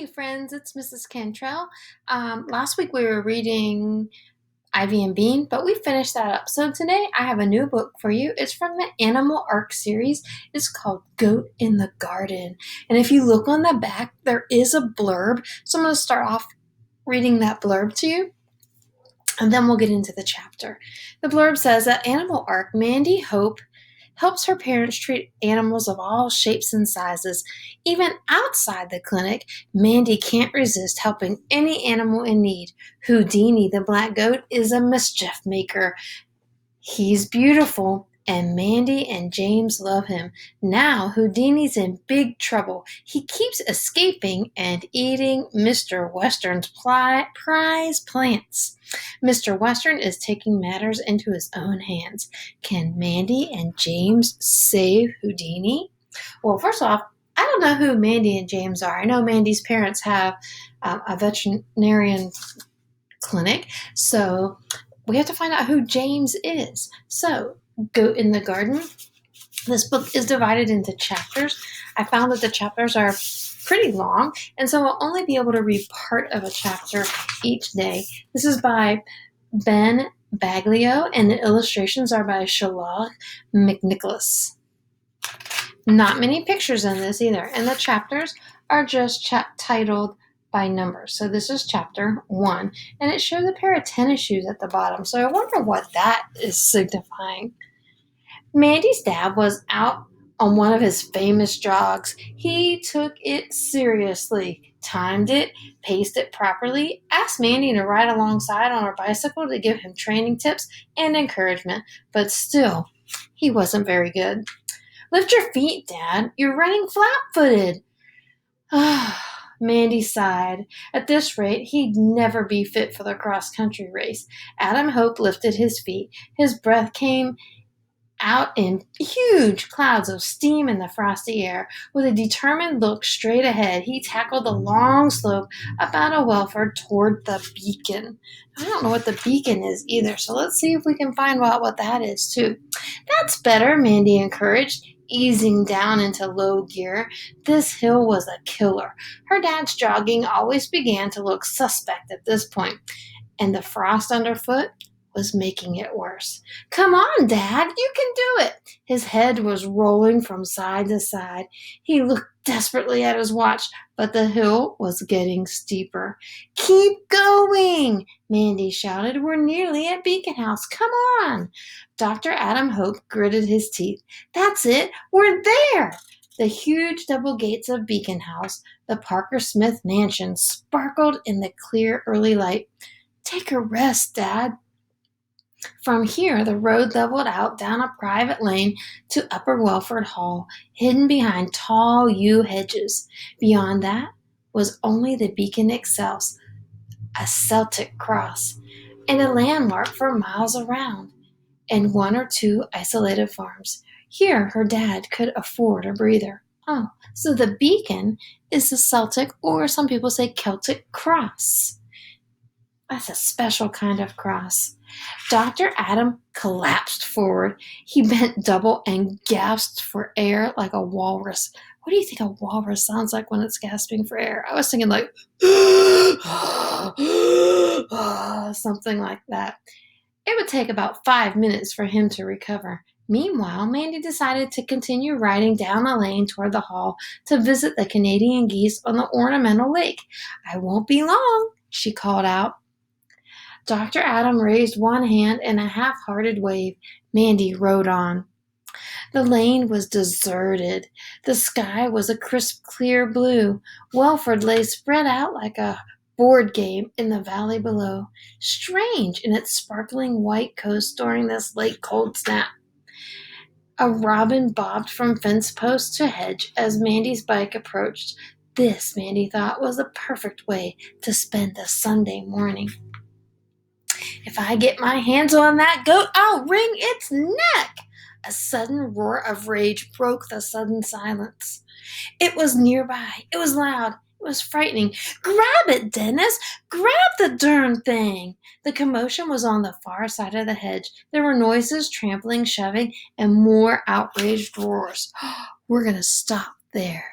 Hey friends, it's Mrs. Cantrell. Last week we were reading Ivy and Bean, but we finished that up. So today I have a new book for you. It's from the Animal Arc series. It's called Goat in the Garden. And if you look on the back, there is a blurb. So I'm going to start off reading that blurb to you, and then we'll get into the chapter. The blurb says that Animal Arc, Mandy Hope helps her parents treat animals of all shapes and sizes. Even outside the clinic, Mandy can't resist helping any animal in need. Houdini, the black goat, is a mischief maker. He's beautiful, and Mandy and James love him. Now Houdini's in big trouble. He keeps escaping and eating Mr. Western's prize plants. Mr. Western is taking matters into his own hands. Can Mandy and James save Houdini? Well, first off, I don't know who Mandy and James are. I know Mandy's parents have a veterinarian clinic, so we have to find out who James is. So, Goat in the Garden. This book is divided into chapters. I found that the chapters are pretty long, and so I'll only be able to read part of a chapter each day. This is by Ben Baglio, and the illustrations are by Shalagh McNicholas. Not many pictures in this either, and the chapters are just titled by numbers. So this is chapter 1, and it shows a pair of tennis shoes at the bottom. So I wonder what that is signifying. Mandy's dad was out on one of his famous jogs. He took it seriously, timed it, paced it properly, asked Mandy to ride alongside on her bicycle to give him training tips and encouragement, but still, he wasn't very good. Lift your feet, Dad. You're running flat-footed. Mandy sighed. At this rate, he'd never be fit for the cross-country race. Adam Hope lifted his feet. His breath came out in huge clouds of steam in the frosty air. With a determined look straight ahead, he tackled the long slope about a Welford toward the beacon. I don't know what the beacon is either, so let's see if we can find out what that is too. That's better, Mandy encouraged, easing down into low gear. This hill was a killer. Her dad's jogging always began to look suspect at this point, and the frost underfoot was making it worse. Come on, Dad, you can do it. His head was rolling from side to side. He looked desperately at his watch, but the hill was getting steeper. Keep going, Mandy shouted. We're nearly at Beacon House. Come on. Dr. Adam Hope gritted his teeth. That's it. We're there. The huge double gates of Beacon House, the Parker Smith mansion, sparkled in the clear early light. Take a rest, Dad. From here, the road leveled out down a private lane to Upper Welford Hall, hidden behind tall yew hedges. Beyond that was only the beacon itself, a Celtic cross, and a landmark for miles around, and one or two isolated farms. Here, her dad could afford a breather. Oh, so the beacon is the Celtic, or some people say Celtic cross. That's a special kind of cross. Dr. Adam collapsed forward. He bent double and gasped for air like a walrus. What do you think a walrus sounds like when it's gasping for air? I was thinking like something like that. It would take about 5 minutes for him to recover. Meanwhile, Mandy decided to continue riding down the lane toward the hall to visit the Canadian geese on the ornamental lake. I won't be long, she called out. Dr. Adam raised one hand in a half-hearted wave. Mandy rode on. The lane was deserted. The sky was a crisp, clear blue. Welford lay spread out like a board game in the valley below, strange in its sparkling white coast during this late cold snap. A robin bobbed from fence post to hedge as Mandy's bike approached. This, Mandy thought, was the perfect way to spend a Sunday morning. If I get my hands on that goat, I'll wring its neck. A sudden roar of rage broke the sudden silence. It was nearby. It was loud. It was frightening. Grab it, Dennis. Grab the darn thing. The commotion was on the far side of the hedge. There were noises, trampling, shoving, and more outraged roars. We're going to stop there.